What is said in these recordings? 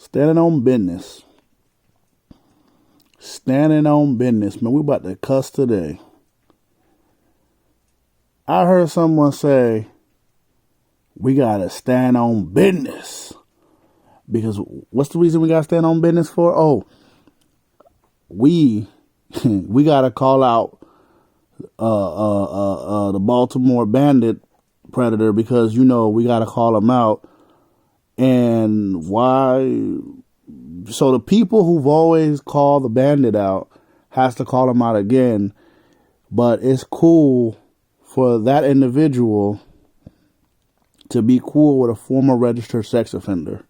Standing on business. Standing on business. Man, we about to cuss today. I heard someone say, we gotta stand on business. Because what's the reason we gotta stand on business for? Oh, we gotta call out the Baltimore Bandit predator because, you know, we gotta call him out. And why? So the people who've always called the bandit out has to call him out again. But it's cool for that individual to be cool with a former registered sex offender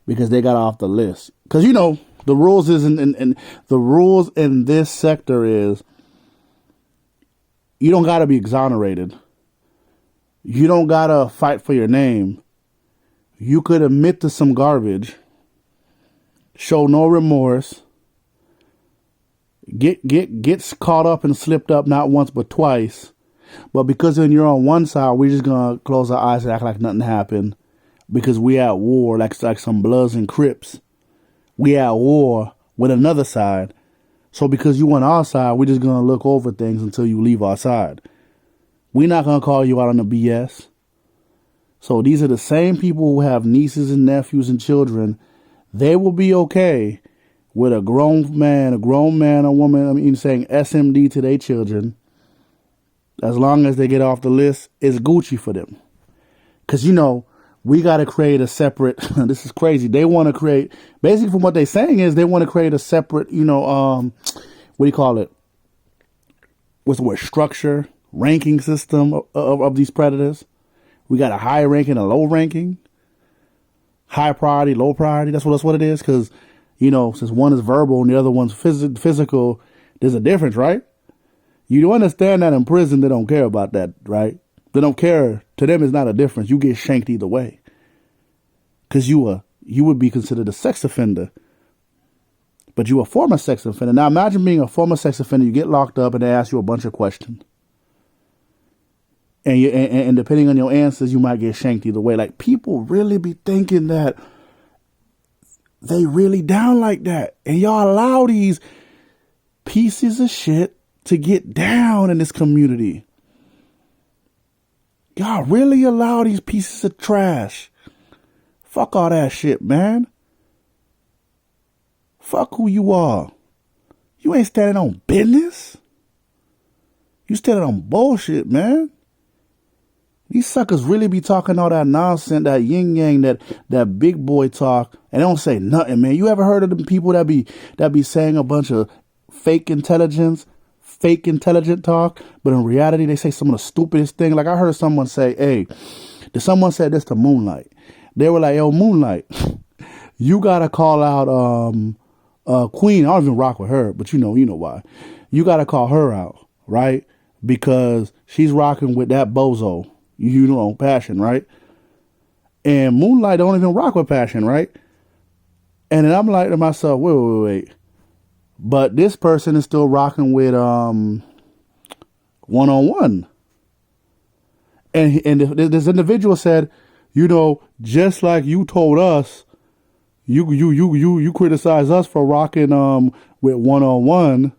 because they got off the list. Because, you know, the rules the rules in this sector is you don't got to be exonerated. You don't got to fight for your name. You could admit to some garbage, show no remorse, gets caught up and slipped up not once but twice. But because when you're on one side, we're just gonna close our eyes and act like nothing happened because we at war like some Bloods and Crips. We at war with another side. So because you on our side, we're just gonna look over things until you leave our side. We're not gonna call you out on the BS. So these are the same people who have nieces and nephews and children. They will be okay with a grown man or woman, saying SMD to their children. As long as they get off the list, it's Gucci for them. Because, you know, we got to create a separate, this is crazy. They want to create, basically from what they're saying is they want to create a separate, what do you call it? What's the word? Structure, ranking system of these predators. We got a high ranking, a low ranking, high priority, low priority. That's what it is. Because, you know, since one is verbal and the other one's physical, there's a difference, right? You do understand that in prison, they don't care about that, right? They don't care. To them, it's not a difference. You get shanked either way. Because you would be considered a sex offender. But you a former sex offender. Now imagine being a former sex offender. You get locked up and they ask you a bunch of questions. And depending on your answers, you might get shanked either way. Like, people really be thinking that they really down like that. And y'all allow these pieces of shit to get down in this community. Y'all really allow these pieces of trash. Fuck all that shit, man. Fuck who you are. You ain't standing on business. You standing on bullshit, man. These suckers really be talking all that nonsense, that yin yang, that big boy talk, and they don't say nothing, man. You ever heard of them people that be saying a bunch of fake intelligent talk, but in reality they say some of the stupidest thing? Like, I heard someone say, hey, someone said this to Moonlight. They were like, yo, Moonlight, you gotta call out Queen. I don't even rock with her, but you know why. You gotta call her out, right? Because she's rocking with that bozo. You know, Passion, right? And Moonlight don't even rock with Passion, right? And then I'm like to myself, wait. But this person is still rocking with One-on-One. And this individual said, you know, just like you told us, you criticize us for rocking with One-on-One,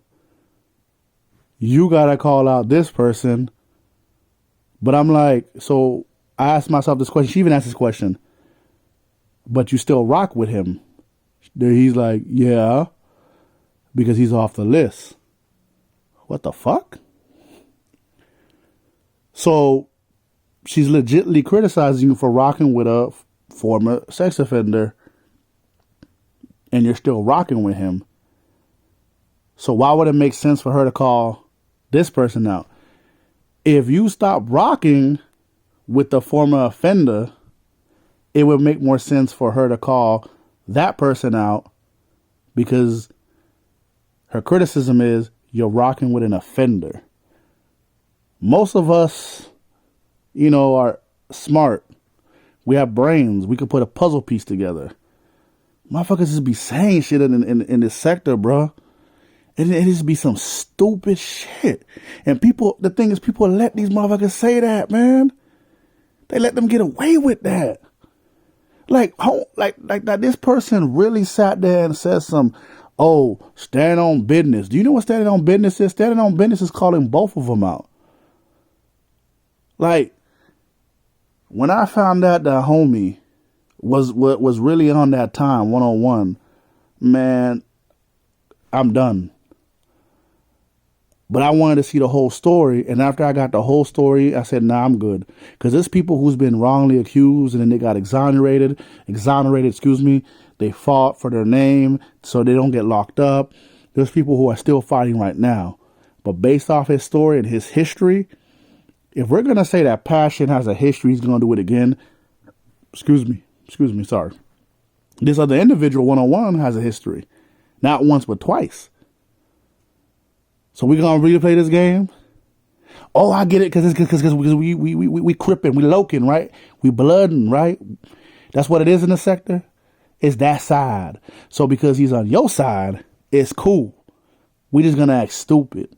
you gotta call out this person. But I'm like, so I asked myself this question. She even asked this question. But you still rock with him? He's like, yeah, because he's off the list. What the fuck? So she's legitimately criticizing you for rocking with a former sex offender, and you're still rocking with him. So why would it make sense for her to call this person out? If you stop rocking with the former offender, it would make more sense for her to call that person out, because her criticism is you're rocking with an offender. Most of us, you know, are smart. We have brains. We could put a puzzle piece together. Motherfuckers just be saying shit in this sector, bro. It just be some stupid shit. And people, the thing is, people let these motherfuckers say that, man. They let them get away with that. Like that this person really sat there and said stand on business. Do you know what standing on business is? Standing on business is calling both of them out. Like, when I found out that homie was really on that time, 101, man, I'm done. But I wanted to see the whole story, and after I got the whole story, I said, nah, I'm good. Because there's people who's been wrongly accused, and then they got exonerated, they fought for their name so they don't get locked up. There's people who are still fighting right now. But based off his story and his history, if we're going to say that Passion has a history, he's going to do it again. Sorry. This other individual, 101, has a history. Not once, but twice. So we going to replay this game? Oh, I get it, because we crippin', we loking, right? We blooding, right? That's what it is in the sector. It's that side. So because he's on your side, it's cool. We just going to act stupid.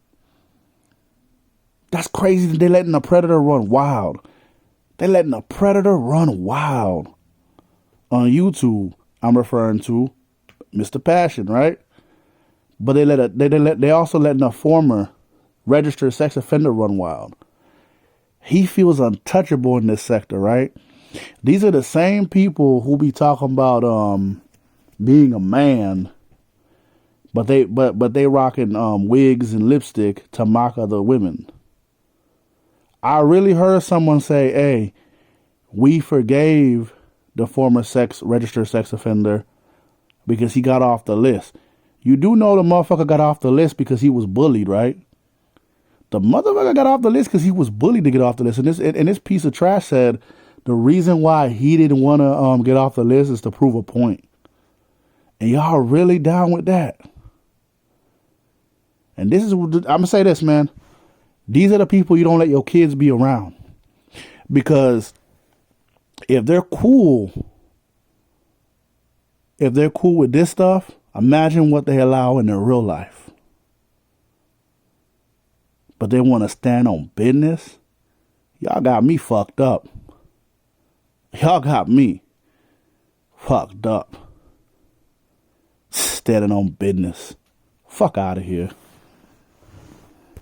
That's crazy that they're letting a predator run wild. They're letting a predator run wild. On YouTube, I'm referring to Mr. Passion, right? But they also letting a former registered sex offender run wild. He feels untouchable in this sector, right? These are the same people who be talking about being a man, but they rocking wigs and lipstick to mock other women. I really heard someone say, hey, we forgave the former registered sex offender because he got off the list. You do know the motherfucker got off the list because he was bullied, right? The motherfucker got off the list because he was bullied to get off the list. And this piece of trash said the reason why he didn't want to get off the list is to prove a point. And y'all really down with that. And this is, I'm going to say this, man. These are the people you don't let your kids be around. Because if they're cool with this stuff, imagine what they allow in their real life. But they want to stand on business. Y'all got me fucked up. Y'all got me fucked up. Standing on business. Fuck out of here.